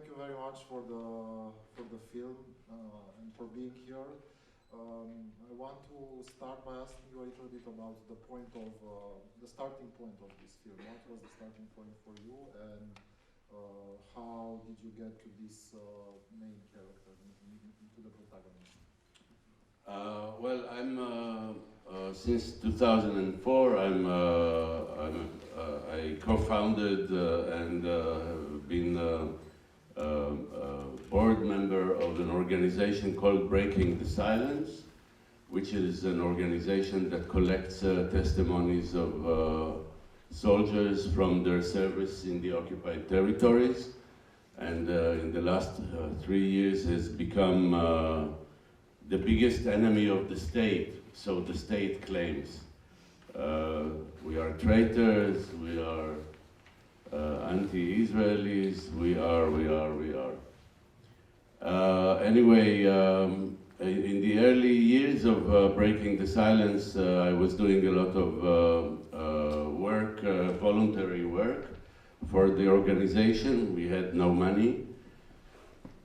thank you very much for the film and for being here. I want to start by asking you a little bit about the point of the starting point of this film. What was the starting point for you, and how did you get to this main character, to the protagonist? Well, I'm since 2004. I co-founded and been board member of an organization called Breaking the Silence, which is an organization that collects testimonies of soldiers from their service in the occupied territories, and in the last 3 years has become the biggest enemy of the state, so the state claims. We are traitors, we are anti-Israelis, we are. Anyway, in the early years of Breaking the Silence, I was doing a lot of work, voluntary work for the organization. We had no money.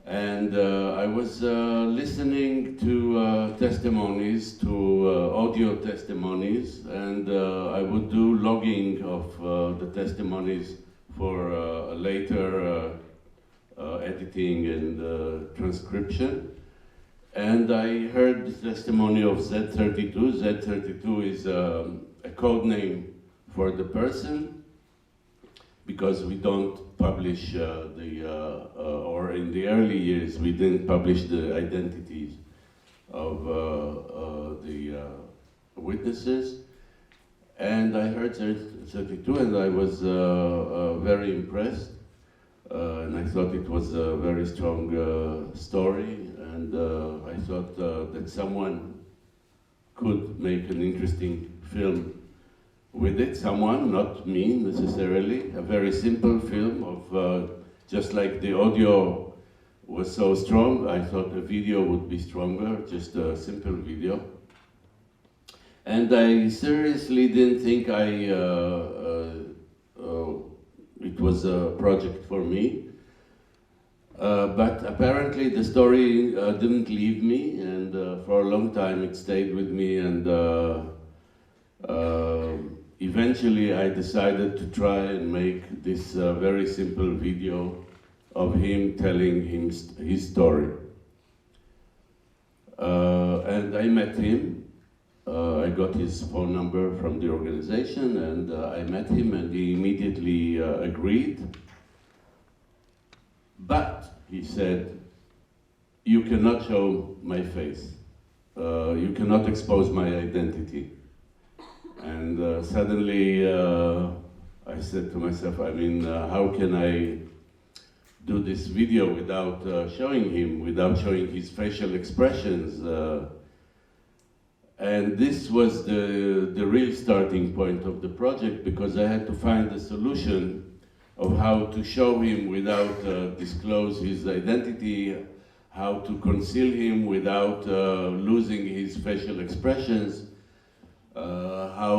And I was listening to testimonies, to audio testimonies, and I would do logging of the testimonies for later editing and transcription. And I heard the testimony of Z32. Z32 is a code name for the person, because we don't publish or in the early years we didn't publish the identities of the witnesses. And I heard 32 and I was very impressed, and I thought it was a very strong story, and I thought that someone could make an interesting film with it. Someone, not me necessarily, a very simple film of, just like the audio was so strong, I thought a video would be stronger, just a simple video. And I seriously didn't think it was a project for me. But apparently the story didn't leave me, and for a long time it stayed with me, and eventually I decided to try and make this very simple video of him telling his story. And I met him. I got his phone number from the organization, and I met him, and he immediately agreed. But he said, "You cannot show my face. You cannot expose my identity." And suddenly I said to myself, I mean, how can I do this video without showing him, without showing his facial expressions? And this was the real starting point of the project, because I had to find a solution of how to show him without disclose his identity, how to conceal him without losing his facial expressions. How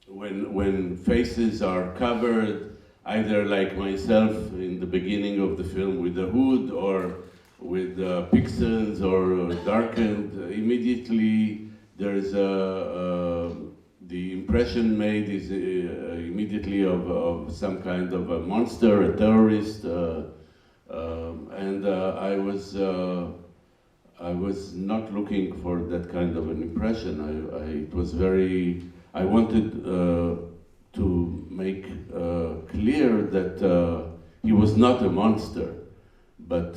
when faces are covered, either like myself in the beginning of the film with the hood, or with pixels, or darkened, immediately there's the impression made is immediately of some kind of a monster, a terrorist, and I was not looking for that kind of an impression. I wanted to make clear that he was not a monster, but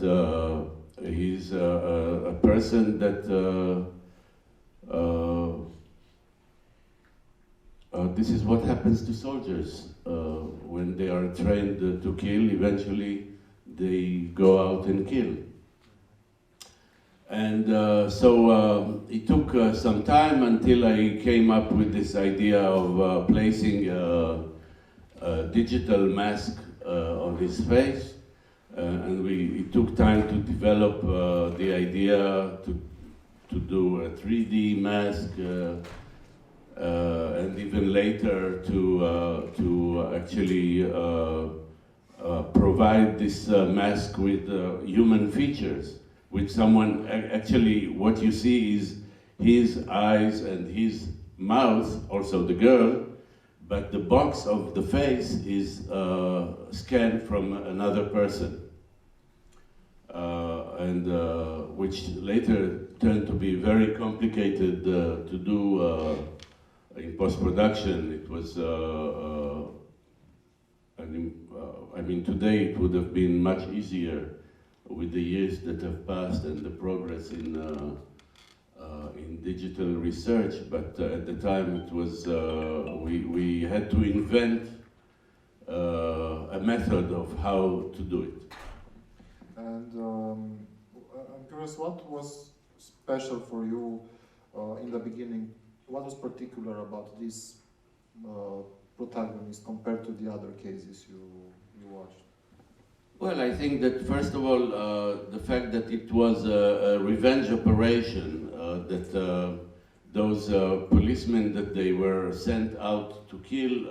he's a person that this is what happens to soldiers when they are trained to kill. Eventually, they go out and kill. And so it took some time until I came up with this idea of placing a digital mask on his face. And it took time to develop the idea to do a 3D mask, and even later to actually provide this mask with human features, with someone, actually what you see is his eyes and his mouth, also the girl, but the box of the face is scanned from another person. Which later turned to be very complicated to do in post-production. It was, I mean, today it would have been much easier with the years that have passed and the progress in digital research, but at the time it was, we had to invent a method of how to do it. And I'm curious, what was special for you in the beginning? What was particular about this protagonist compared to the other cases you watched? Well, I think that first of all, the fact that it was a revenge operation, that those policemen that they were sent out to kill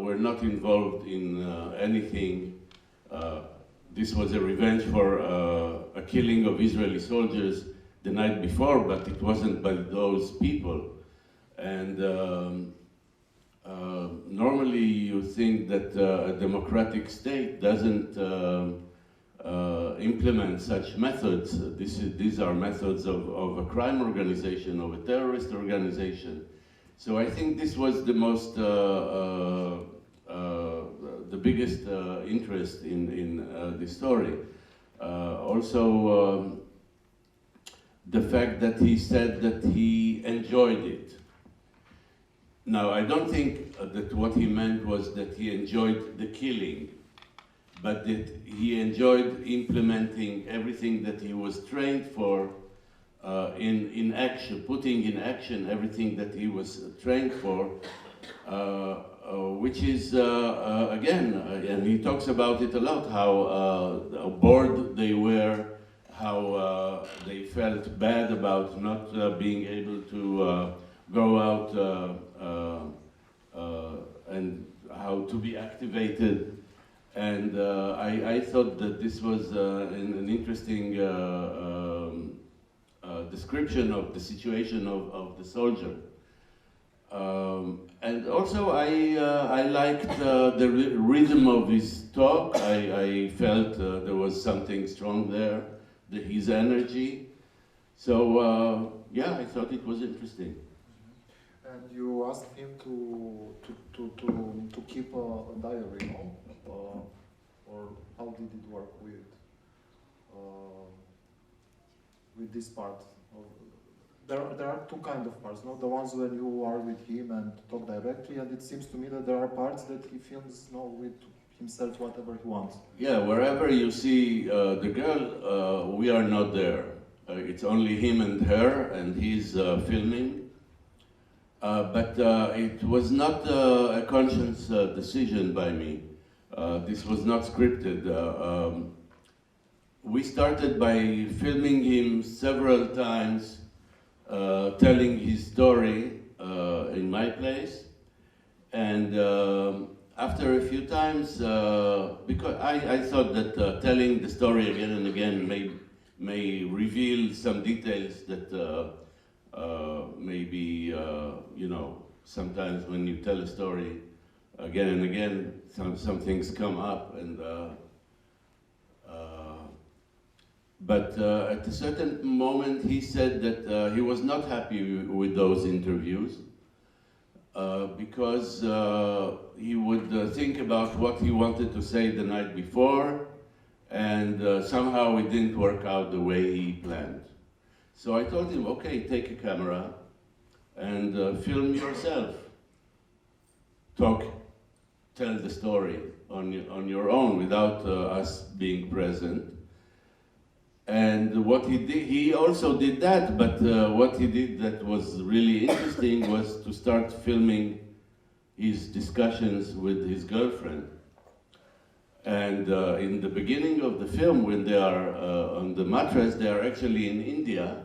were not involved in anything. This was a revenge for a killing of Israeli soldiers the night before, but it wasn't by those people. And normally you think that a democratic state doesn't implement such methods. These are methods of a crime organization, of a terrorist organization. So I think this was the most the biggest interest in the story. Also, the fact that he said that he enjoyed it. Now, I don't think that what he meant was that he enjoyed the killing, but that he enjoyed implementing everything that he was trained for in action, putting in action everything that he was trained for. Which is, again, and he talks about it a lot, how bored they were, how they felt bad about not being able to go out and how to be activated. And I thought that this was an interesting description of the situation of the soldier. And also I liked the rhythm of his talk. I felt there was something strong there, his energy. So yeah, I thought it was interesting. And you asked him to keep a diary, no? Or how did it work with this part? There are two kinds of parts, no? The ones when you are with him and talk directly, and it seems to me that there are parts that he films, no, with himself whatever he wants. Yeah, wherever you see the girl, we are not there. It's only him and her, and he's filming. But it was not a conscious decision by me. This was not scripted. We started by filming him several times, telling his story in my place, and after a few times, because I thought that telling the story again and again may reveal some details that maybe, you know, sometimes when you tell a story again and again, some things come up, and but at a certain moment he said that he was not happy with those interviews because he would think about what he wanted to say the night before, and somehow it didn't work out the way he planned. So I told him, okay, take a camera and film yourself. Tell the story on your own without us being present. And what he did, he also did that, but what he did that was really interesting was to start filming his discussions with his girlfriend. And in the beginning of the film, when they are on the mattress, they are actually in India.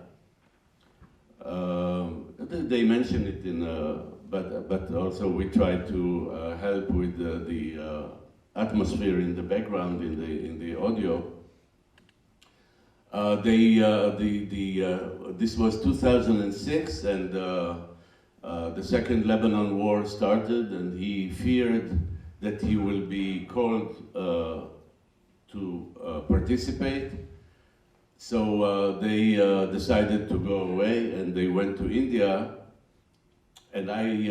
They mention it in, but also we tried to help with the atmosphere in the background in the audio. This was 2006, and the Second Lebanon War started, and he feared that he will be called to participate. So they decided to go away, and they went to India, and I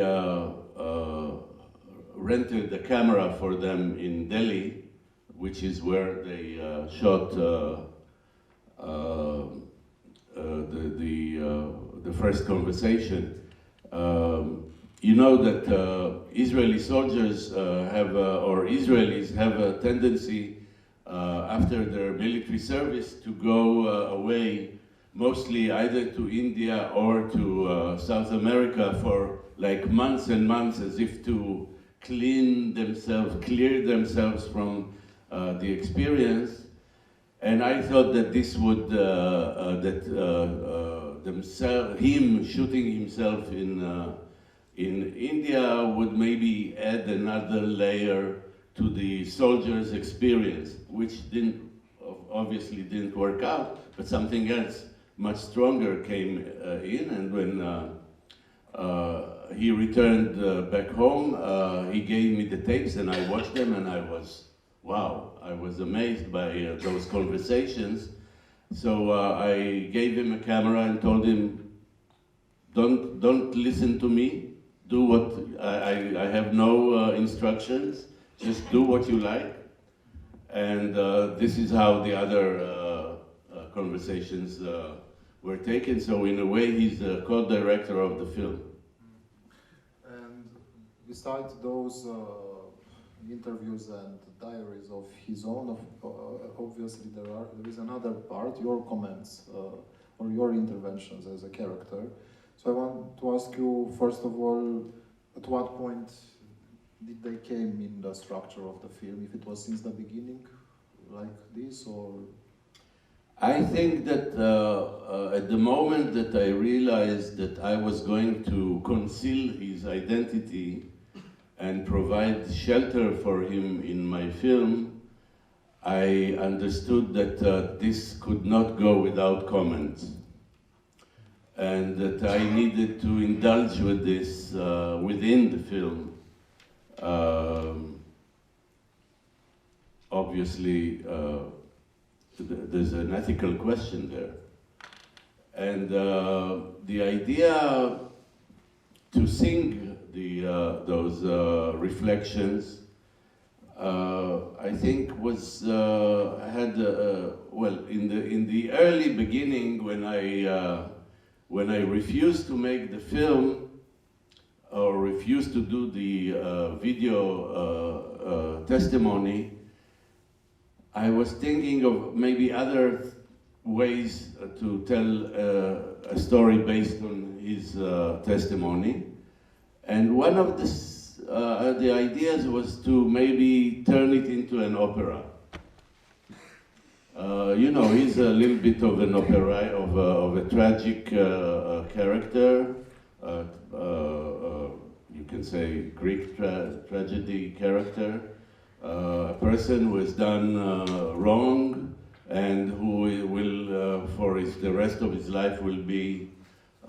rented a camera for them in Delhi, which is where they shot the first conversation. You know that Israeli soldiers or Israelis have a tendency after their military service to go away, mostly either to India or to South America for like months and months, as if to clear themselves from the experience. And I thought that this would, him shooting himself in India would maybe add another layer to the soldiers' experience, which obviously didn't work out, but something else much stronger came in. And when he returned back home, he gave me the tapes, and I watched them, and I was amazed by those conversations. So I gave him a camera and told him, don't listen to me. Do what, I have no instructions, just do what you like. And this is how the other conversations were taken. So in a way, he's the co-director of the film. And besides those interviews and diaries of his own, obviously there is another part, your comments or your interventions as a character. So I want to ask you, first of all, at what point did they came in the structure of the film? If it was since the beginning, like this, or? I think that at the moment that I realized that I was going to conceal his identity and provide shelter for him in my film, I understood that this could not go without comment, and that I needed to indulge with this within the film. Obviously, there's an ethical question there. And the idea to sing those reflections, I think was well, in the early beginning, when I refused to make the film or refused to do the video testimony, I was thinking of maybe other ways to tell a story based on his testimony. And one of the ideas was to maybe turn it into an opera. You know, he's a little bit of an opera, of a tragic character. You can say Greek tragedy character. A person who has done wrong and who will, for the rest of his life, will be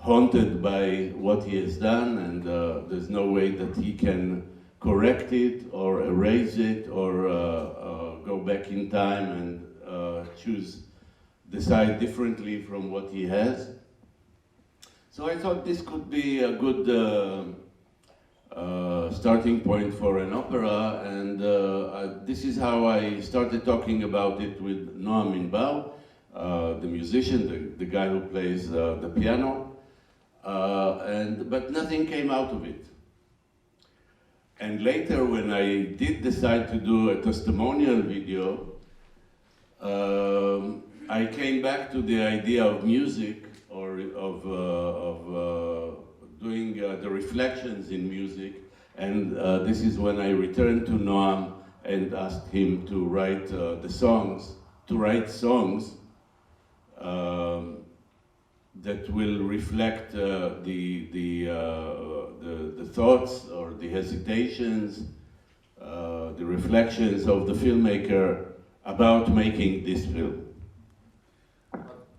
haunted by what he has done, and there's no way that he can correct it or erase it or go back in time and decide differently from what he has. So I thought this could be a good starting point for an opera, and this is how I started talking about it with Noam Inbar, the musician, the guy who plays the piano, but nothing came out of it. And later, when I did decide to do a testimonial video, I came back to the idea of music, or of doing the reflections in music, and this is when I returned to Noam and asked him to write songs that will reflect the thoughts or the hesitations, the the reflections of the filmmaker about making this film.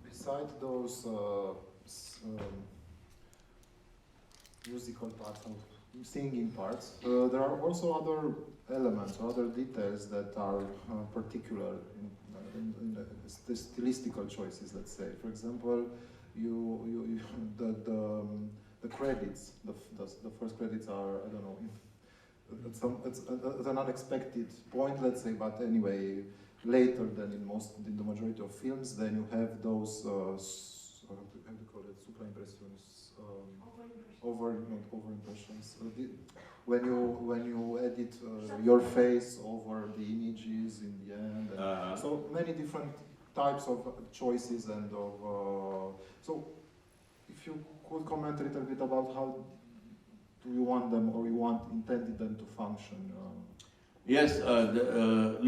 Besides those musical parts, singing parts, there are also other elements or other details that are particular in the stylistical choices, let's say. For example, the credits, the first credits are, I don't know, it's an unexpected point, let's say, but anyway, later than in the majority of films, then you have those, how do you call it, superimpressions, over impressions. When you edit your face over the images in the end, and so many different types of choices and of so if you could comment a little bit about how do you want them or you intended them to function. Yes,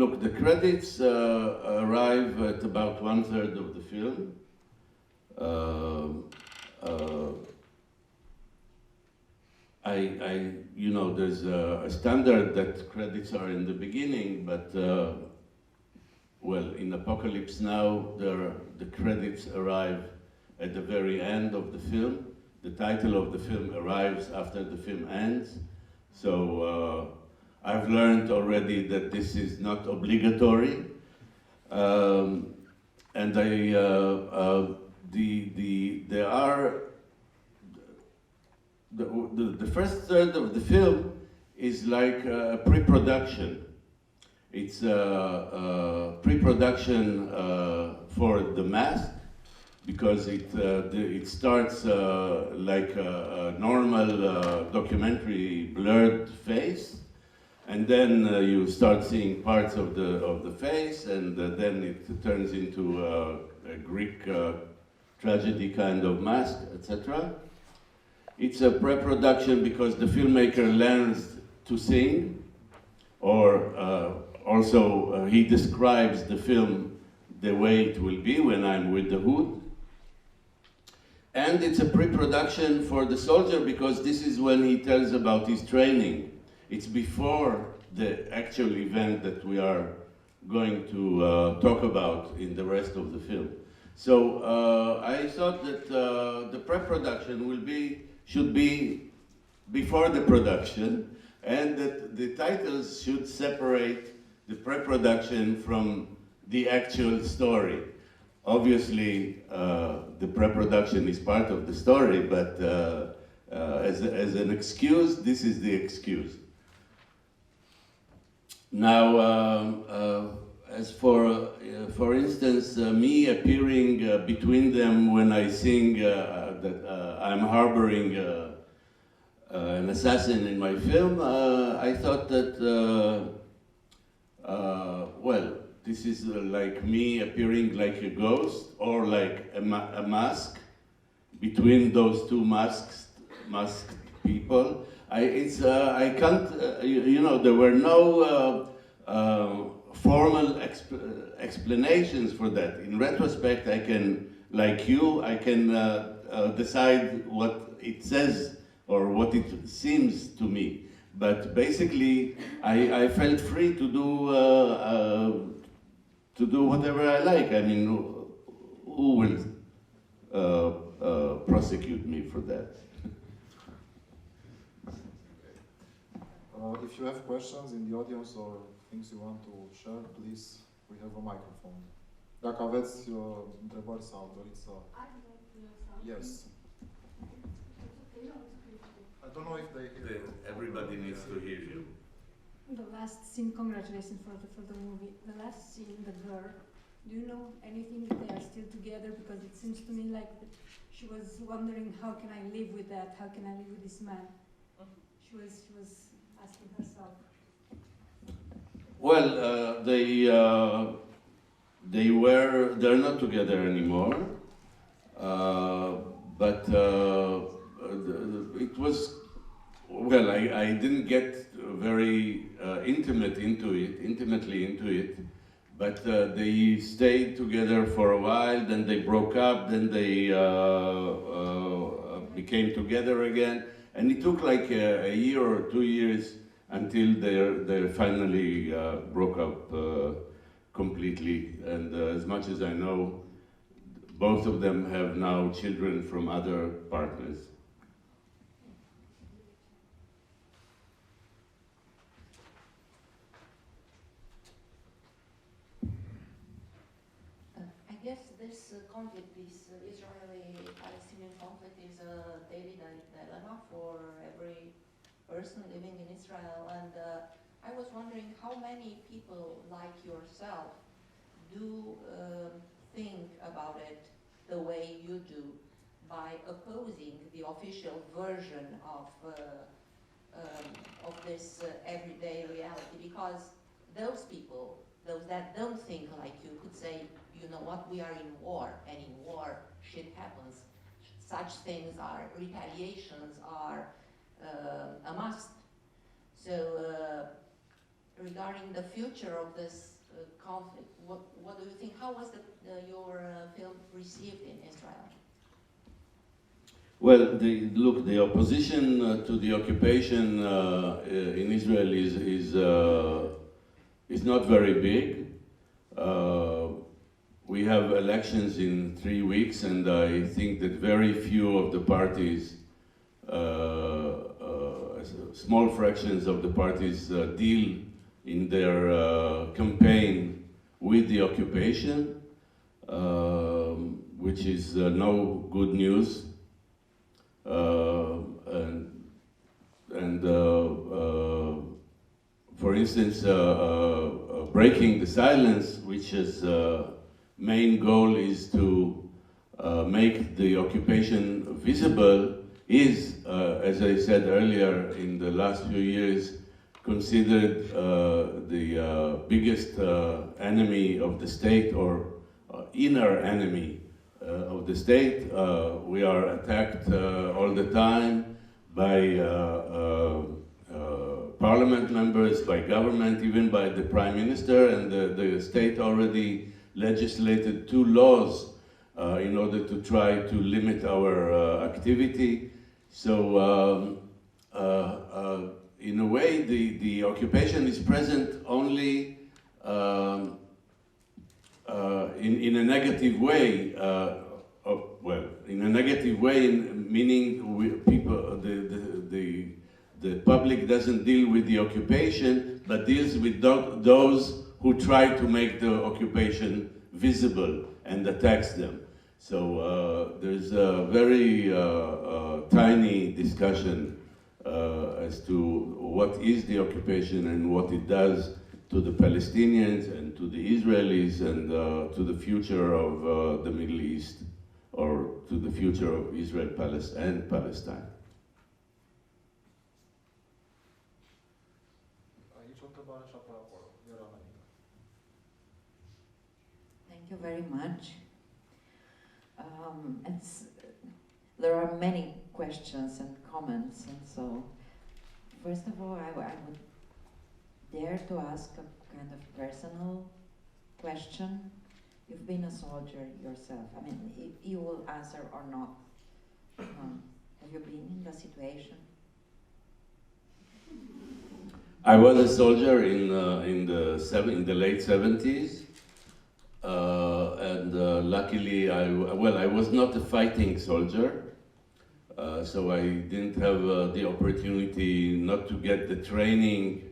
look, the credits arrive at about 1/3 of the film. You know, there's a standard that credits are in the beginning, but well, in Apocalypse Now, the credits arrive at the very end of the film. The title of the film arrives after the film ends. So I've learned already that this is not obligatory. And there are the first third of the film is like a pre-production. It's a pre-production for the mask, because it starts like a normal documentary blurred face, and then you start seeing parts of the face, and then it turns into a Greek tragedy kind of mask, etc. It's a pre-production because the filmmaker learns to sing, or also he describes the film the way it will be when I'm with the hood. And it's a pre-production for the soldier because this is when he tells about his training. It's before the actual event that we are going to talk about in the rest of the film. So I thought that the pre-production should be before the production, and that the titles should separate the pre-production from the actual story. Obviously, the pre-production is part of the story, but as an excuse, this is the excuse. Now, as for instance, me appearing between them when I sing that I'm harboring an assassin in my film, I thought that, well, this is like me appearing like a ghost or like a mask between those two masked people. I can't, you know, there were no formal explanations for that. In retrospect, I can, like you, I can decide what it says or what it seems to me. But basically, I felt free to do whatever I like. I mean, who will prosecute me for that? If you have questions in the audience or things you want to share, please, we have a microphone. Dacă aveți întrebări sau doriți să... Yes. I don't know if they hear you. Everybody needs to hear you. The last scene, congratulations for the movie. The last scene, the girl, do you know anything if they are still together? Because it seems to me like she was wondering, how can I live with that? How can I live with this man? She was asking herself. Well, they're not together anymore, but it was, well, I didn't get very intimately into it, but they stayed together for a while, then they broke up, then they became together again, and it took like a year or 2 years until they finally broke up completely. And as much as I know, both of them have now children from other partners. I guess this conflict, this Israeli-Palestinian conflict, is a daily dilemma for every person living in Israel. And I was wondering how many people like yourself do think about it the way you do, by opposing the official version of this everyday reality. Because those people, those that don't think like you, could say, you know what, we are in war, and in war shit happens. Such things are, retaliations are a must. So regarding the future of this conflict, what do you think? How was your film received in Israel? Well, look, the opposition to the occupation in Israel is not very big. We have elections in 3 weeks, and I think that very few of the parties, small fractions of the parties, deal in their campaign with the occupation, which is no good news. For instance, breaking the silence, which is main goal is to make the occupation visible, is, as I said earlier, in the last few years, considered the biggest enemy of the state, or inner enemy of the state. We are attacked all the time by parliament members, by government, even by the prime minister, and the state already legislated 2 laws in order to try to limit our activity. So in a way, the occupation is present only in a negative way. Well, in a negative way, meaning the public doesn't deal with the occupation, but deals with those who try to make the occupation visible and attacks them. So there's a very tiny discussion as to what is the occupation and what it does to the Palestinians and to the Israelis and to the future of the Middle East, or to the future of Israel and Palestine. Thank you very much. There are many questions and comments, and so first of all, I would dare to ask a kind of personal question. You've been a soldier yourself. I mean, you will answer or not. Have you been in the situation? I was a soldier in the late 70s, and luckily I was not a fighting soldier, so I didn't have the opportunity not to get the training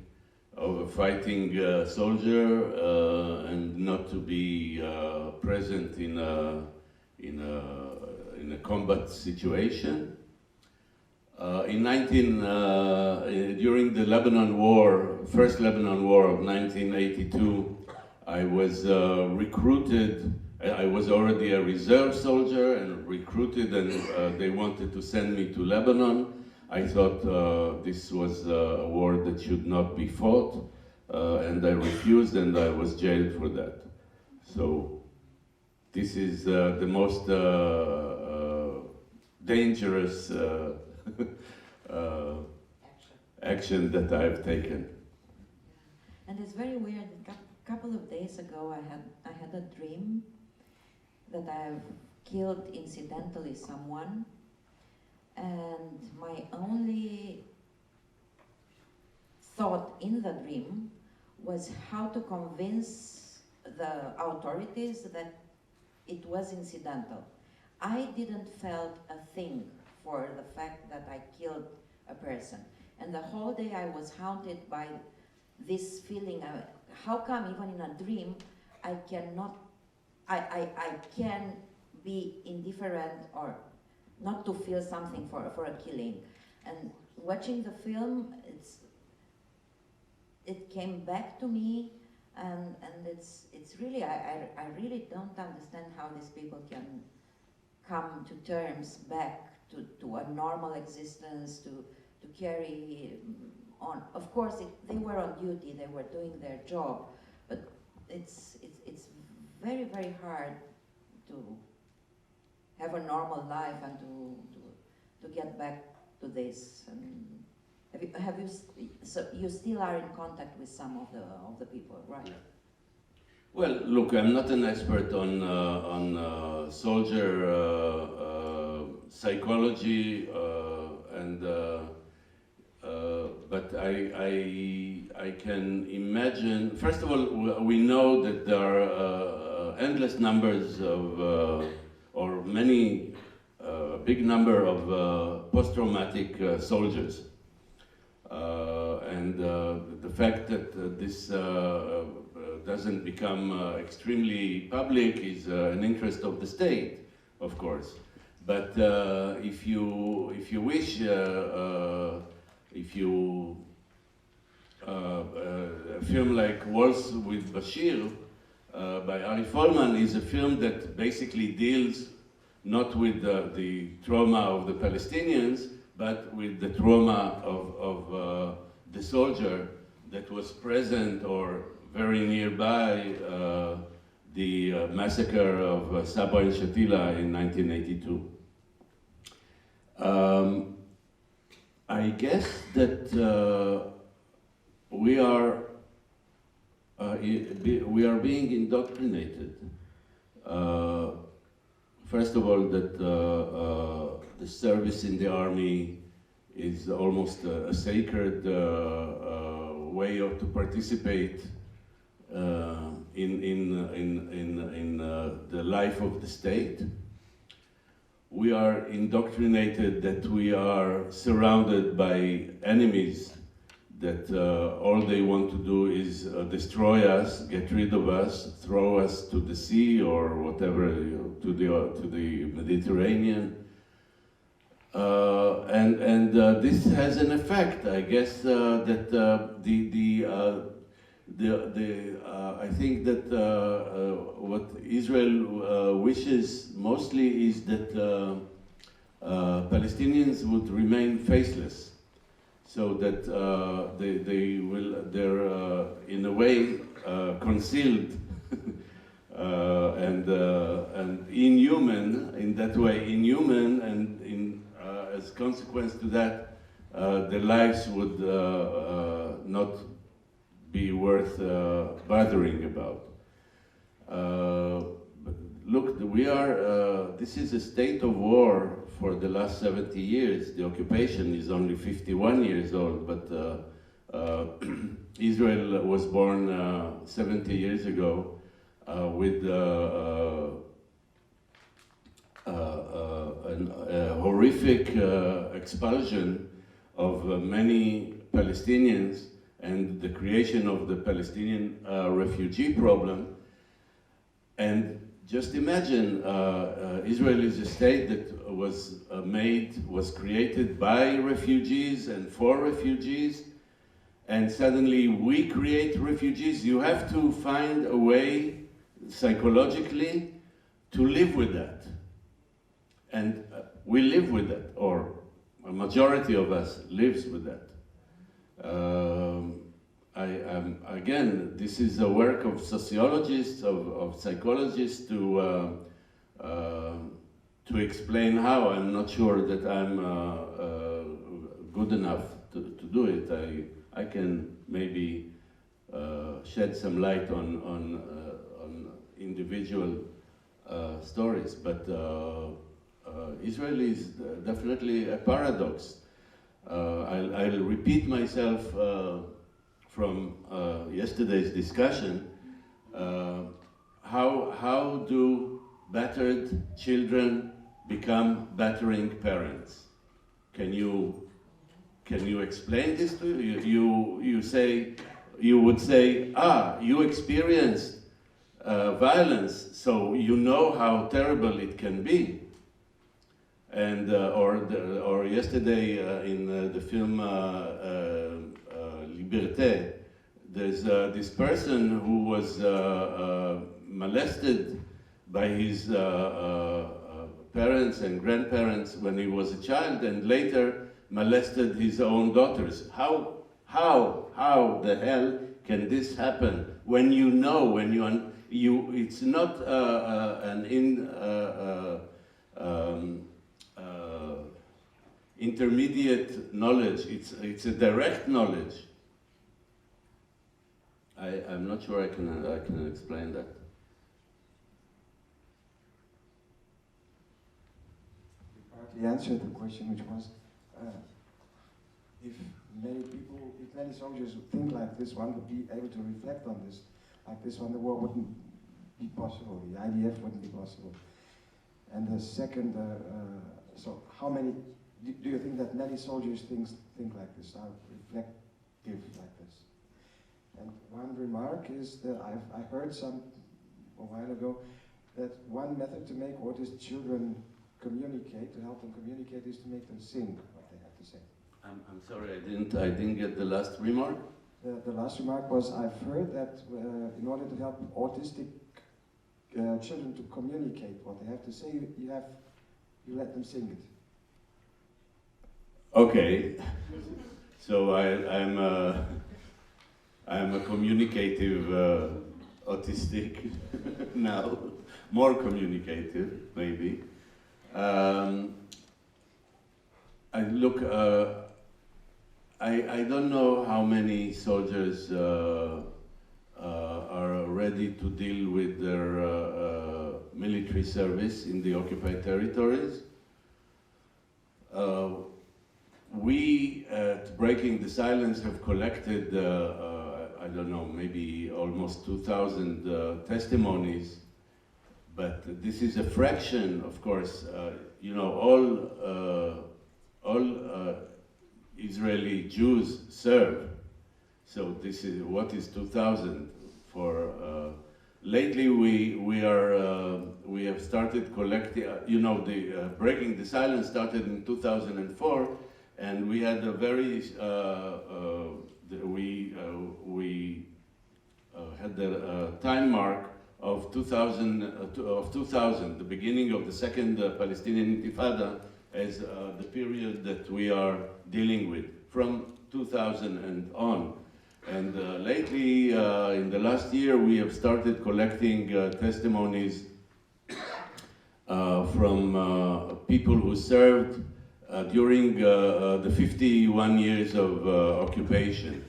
of a fighting soldier and not to be present in a combat situation. During the Lebanon War, first Lebanon War of 1982, I was recruited. I was already a reserve soldier and recruited, and they wanted to send me to Lebanon. I thought this was a war that should not be fought, and I refused, and I was jailed for that. So this is the most dangerous action that I've taken. And it's very weird. A couple of days ago, I had a dream that I've killed incidentally someone, and my only thought in the dream was how to convince the authorities that it was incidental. I didn't felt a thing for the fact that I killed a person. And the whole day I was haunted by this feeling, how come even in a dream I cannot, I can be indifferent or not to feel something for a killing. And watching the film, it came back to me, and it's really, I really don't understand how these people can come to terms back to a normal existence, to carry on. Of course, they were on duty, they were doing their job, but it's very, very hard to have a normal life and to get back to this. Have you so you still are in contact with some of the people, right? Yeah. Well, look, I'm not an expert on soldier psychology, but I can imagine. First of all, we know that there are endless numbers of, or many, big number of post-traumatic soldiers. And the fact that this doesn't become extremely public is an interest of the state, of course. But if you wish, a film like Wars with Bashir by Ari Folman is a film that basically deals not with the trauma of the Palestinians, but with the trauma of the soldier that was present or very nearby the massacre of Saba and Shatila in 1982. I guess that we are being indoctrinated. First of all, that the service in the army is almost a sacred way to participate in the life of the state. We are indoctrinated that we are surrounded by enemies, that all they want to do is destroy us, get rid of us, throw us to the sea or whatever, to the Mediterranean. This has an effect, I guess, that I think that what Israel wishes mostly is that Palestinians would remain faceless, so that they're in a way concealed and inhuman, in that way inhuman, and as a consequence to that, their lives would not be worth bothering about. Look, this is a state of war for the last 70 years. The occupation is only 51 years old, but Israel was born 70 years ago with a horrific expulsion of many Palestinians and the creation of the Palestinian refugee problem. And just imagine, Israel is a state that was created by refugees and for refugees, and suddenly we create refugees. You have to find a way psychologically to live with that. And we live with that, or a majority of us lives with that. Again, this is a work of sociologists, of psychologists to explain how. I'm not sure that I'm good enough to do it. I can maybe shed some light on individual stories, but Israel is definitely a paradox. I'll repeat myself from yesterday's discussion, how do battered children become battering parents? Can you explain this to you? You would say, you experienced violence, so you know how terrible it can be. And or yesterday in the film Liberté, there's this person who was molested by his parents and grandparents when he was a child, and later molested his own daughters. How the hell can this happen when you know, when it's not an intermediate knowledge, it's a direct knowledge. I'm not sure I can explain that. You partly answered the question, which was if many soldiers would think like this one, would be able to reflect on this like this one, the war wouldn't be possible, the IDF wouldn't be possible. And the second, so how many, do you think that many soldiers think like this, are reflective like this? And one remark is that I heard a while ago, that one method to make autistic children communicate, to help them communicate, is to make them sing what they have to say. I'm sorry, I didn't get the last remark. The last remark was, I've heard that in order to help autistic children to communicate what they have to say, you let them sing it. Okay, so I'm a communicative autistic now, more communicative maybe. I don't know how many soldiers are ready to deal with their military service in the occupied territories. We at Breaking the Silence have collected, I don't know, maybe almost 2,000 testimonies, but this is a fraction, of course. You know, all Israeli Jews serve. So this is, what is 2,000 for? Lately we have started collecting. You know, the Breaking the Silence started in 2004, and we had a very we had the time mark of 2000, the beginning of the second Palestinian Intifada, as the period that we are dealing with, from 2000 and on. And lately, in the last year, we have started collecting testimonies from people who served during the 51 years of occupation.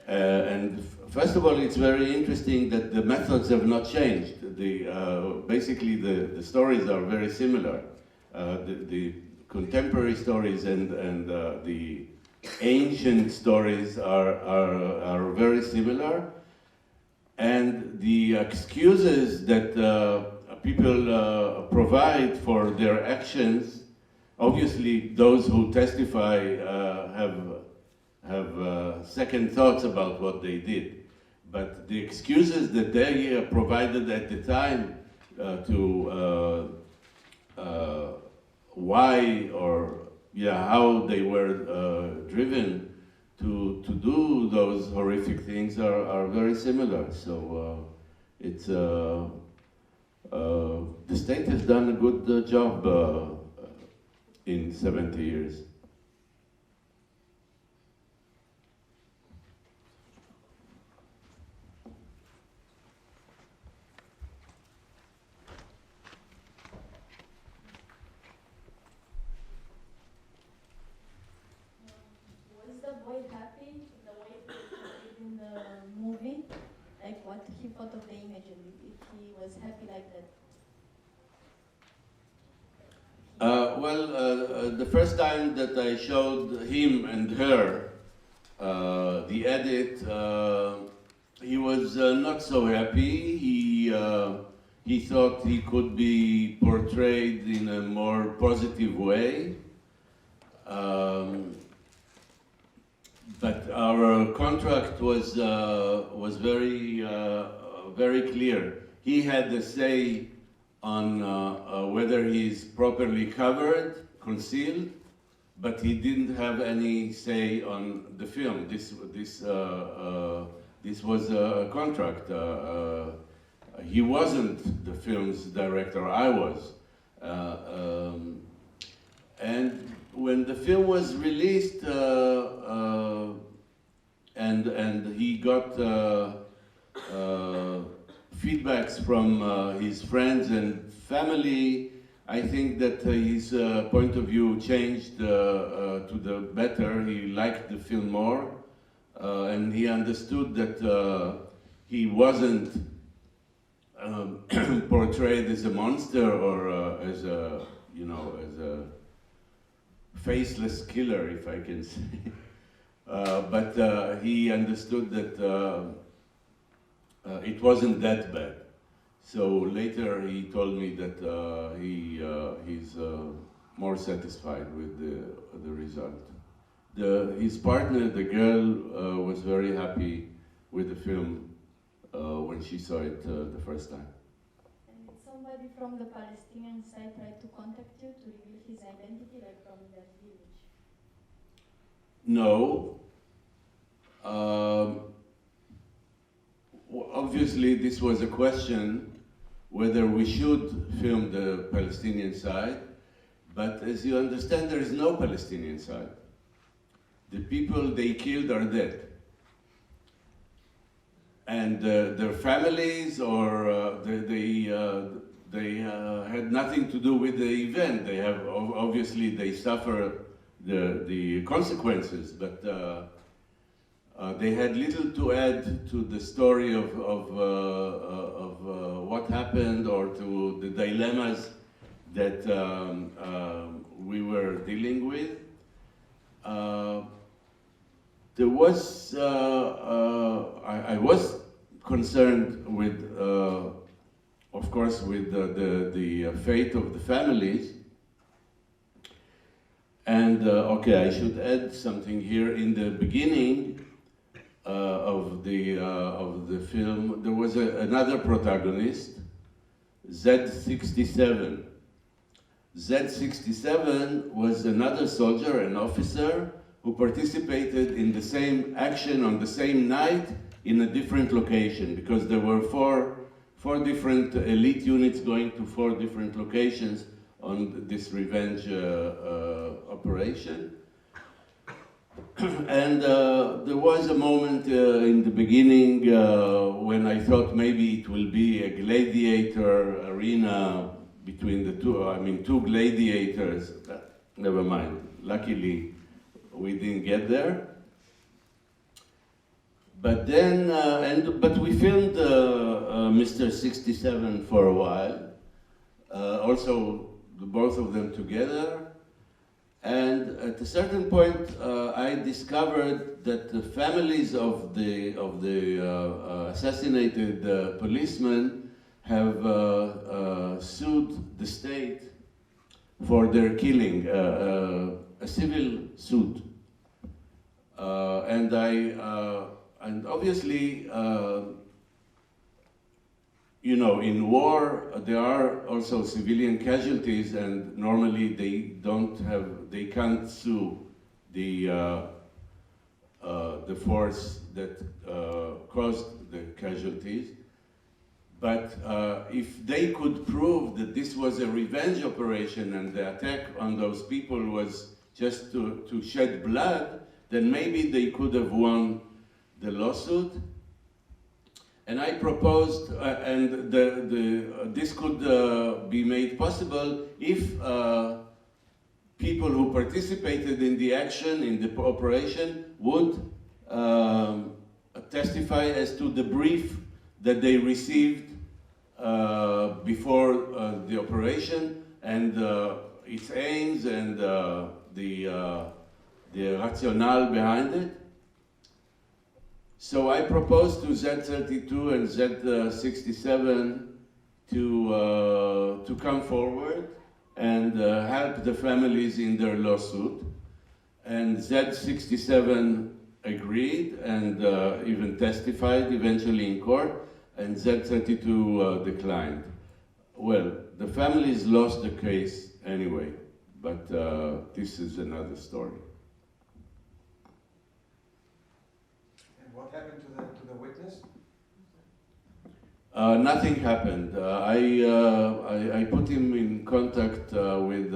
And first of all, it's very interesting that the methods have not changed. Basically, the stories are very similar. The contemporary stories and the ancient stories are very similar, and the excuses that people provide for their actions, obviously those who testify have second thoughts about what they did, but the excuses that they provided at the time to why or how they were driven to do those horrific things are very similar. So it's the state has done a good job in 70 years. Like what he thought of the image, and if he was happy like that. The first time that I showed him and her the the edit, he was not so happy. He thought he could be portrayed in a more positive way. But our contract was very clear. He had the say on whether he's properly covered, concealed, but he didn't have any say on the film. This was a contract. He wasn't the film's director, I was. And when the film was released, and he got feedbacks from his friends and family, I think that his point of view changed to the better. He liked the film more, and he understood that he wasn't portrayed as a monster or as a, as a faceless killer, if I can say. But he understood that it wasn't that bad. So later he told me that he's more satisfied with the result. His partner, the girl, was very happy with the film when she saw it the first time. And did somebody from the Palestinian side try to contact you to reveal his identity, like from that village? No. Obviously, this was a question whether we should film the Palestinian side, but as you understand, there is no Palestinian side. The people they killed are dead. And their families, or they had nothing to do with the event. They have, obviously, they suffer the consequences, but they had little to add to the story of what happened or to the dilemmas that we were dealing with. There was, I was concerned with, of course, with the fate of the families. And okay, I should add something here. In the beginning of the film, there was another protagonist, Z32. Z32 was another soldier, an officer, who participated in the same action on the same night in a different location, because there were four different elite units going to 4 different locations on this revenge operation. And there was a moment in the beginning when I thought maybe it will be a gladiator arena between the two gladiators. Never mind. Luckily, we didn't get there. But then, but we filmed Mr. 67 for a while. Also, both of them together. And at a certain point, I discovered that the families of the assassinated policemen have sued the state for their killing, a civil suit. And obviously, in war, there are also civilian casualties, and normally they can't sue the force that caused the casualties. But if they could prove that this was a revenge operation and the attack on those people was just to shed blood, then maybe they could have won the lawsuit. And I proposed, and this could be made possible if people who participated in the action, in the operation, would testify as to the brief that they received before the operation, and its aims and the rationale behind it. So I proposed to Z32 and Z67 to come forward and help the families in their lawsuit. And Z67 agreed and even testified eventually in court, and Z32 declined. Well, the families lost the case anyway, but this is another story. And what happened to the witness? Nothing happened. I put him in contact with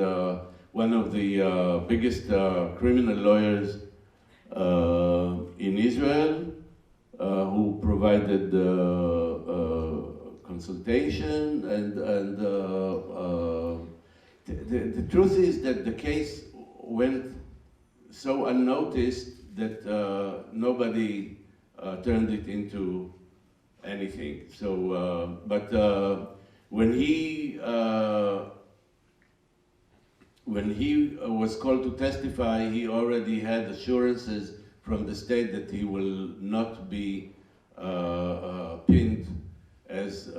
one of the biggest criminal lawyers in Israel, who provided consultation, and the truth is that the case went so unnoticed that nobody turned it into anything. So, but when he was called to testify, he already had assurances from the state that he will not be pinned as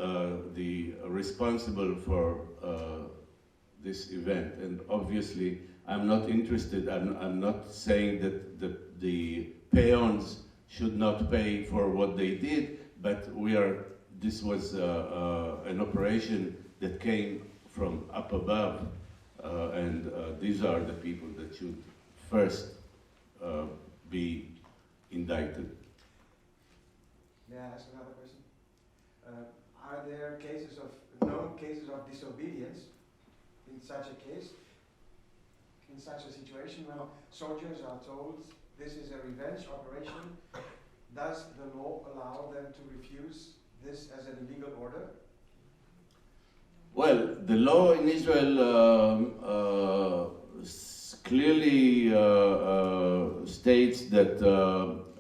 the responsible for this event. And obviously, I'm not interested. I'm not saying that the peons should not pay for what they did, but this was an operation that came from up above, and these are the people that should first be indicted. May I ask another question? Are there known cases of disobedience in such a case, in such a situation when soldiers are told this is a revenge operation? Does the law allow them to refuse this as an illegal order? Well, the law in Israel clearly states that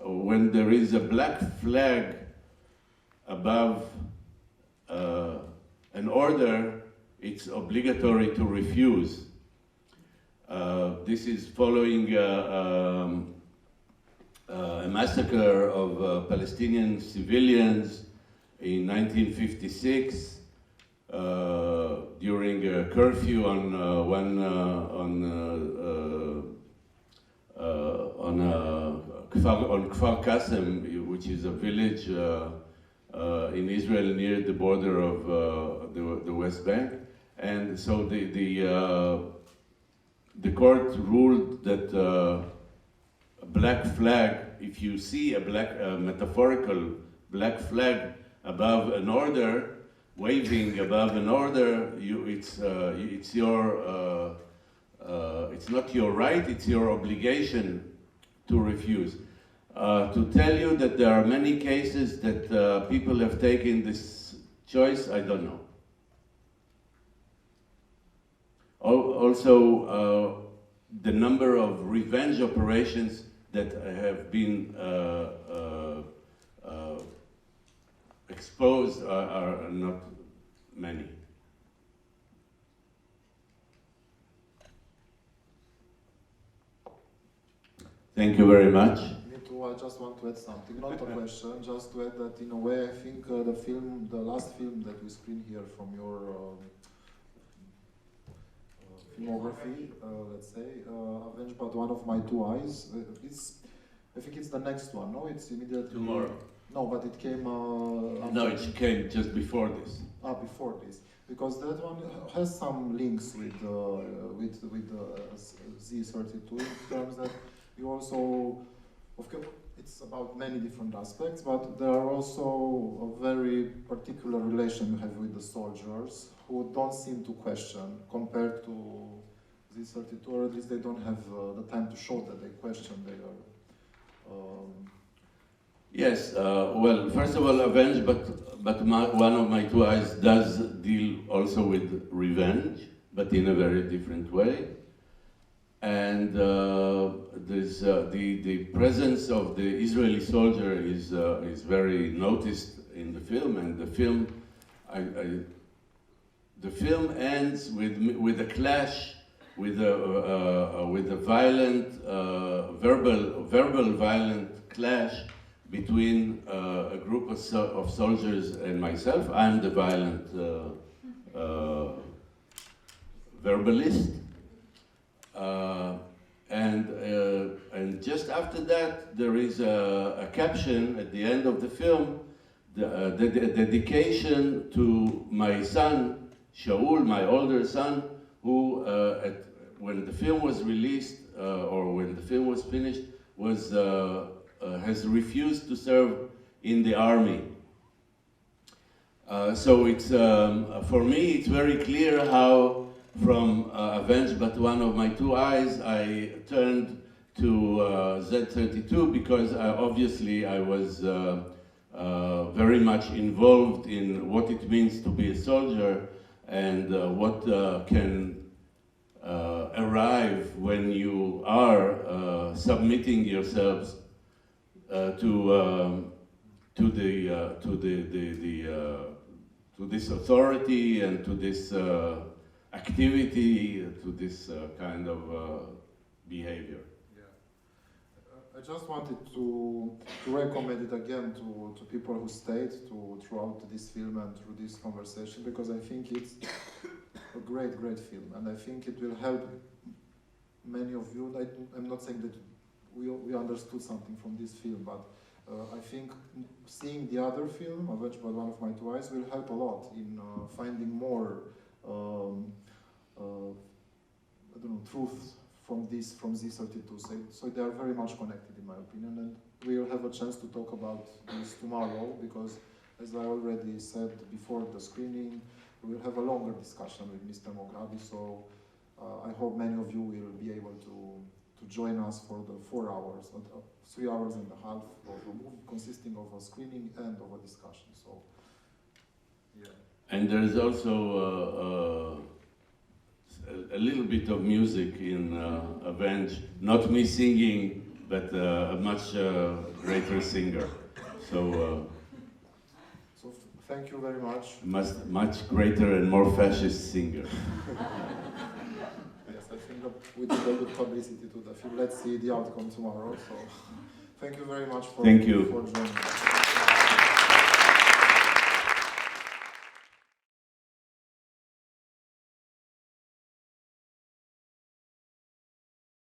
when there is a black flag above an order, it's obligatory to refuse. This is following a massacre of Palestinian civilians in 1956 during a curfew on Kfar Qasem, which is a village in Israel near the border of the West Bank. And so the court ruled that a black flag, if you see a metaphorical black flag above an order, waving above an order, it's not your right, it's your obligation to refuse. To tell you that there are many cases that people have taken this choice, I don't know. Also, the number of revenge operations that have been exposed are not many. Thank you very much. Me too, I just want to add something, not a question, just to add that in a way I think the last film that we screened here from your filmography, let's say, Avenged by One of My Two Eyes, I think it's the next one, no? It's immediately... Tomorrow. No, but it came... No, it came just before this. Before this. Because that one has some links with Z32 in terms that you also, of course, it's about many different aspects, but there are also a very particular relation you have with the soldiers who don't seem to question compared to Z32, or at least they don't have the time to show that they question. They are. Yes, well, first of all, Avenged, but One of My Two Eyes does deal also with revenge, but in a very different way. And there's, the presence of the Israeli soldier is very noticed in the film, and the film, the film ends with a clash, with a violent, verbal violent clash between a group of soldiers and myself. I'm the violent verbalist. And just after that, there is a caption at the end of the film, the dedication to my son, Shaul, my older son, who, when the film was released, or when the film was finished, has refused to serve in the army. So it's, for me, it's very clear how from Avenged But One of My Two Eyes, I turned to Z32 because obviously I was very much involved in what it means to be a soldier and what can arrive when you are submitting yourselves to this authority and to this activity, to this kind of behavior. Yeah. I just wanted to recommend it again to people who stayed throughout this film and through this conversation, because I think it's a great film, and I think it will help many of you. I'm not saying that we understood something from this film, but I think seeing the other film, Avenged by One of My Two Eyes, will help a lot in finding more I don't know, truth from Z32. So they are very much connected, in my opinion, and we will have a chance to talk about this tomorrow, because as I already said before the screening, we will have a longer discussion with Mr. Mograbi, so I hope many of you will be able to join us for the 4 hours, 3 hours and a half of a movie consisting of a screening and of a discussion. So, yeah. And there is also a little bit of music in Avenge, not me singing, but a much greater singer. So. So thank you very much. Much greater and more fascist singer. Yes, I think that we did a good publicity to the film. Let's see the outcome tomorrow. So thank you very much for joining.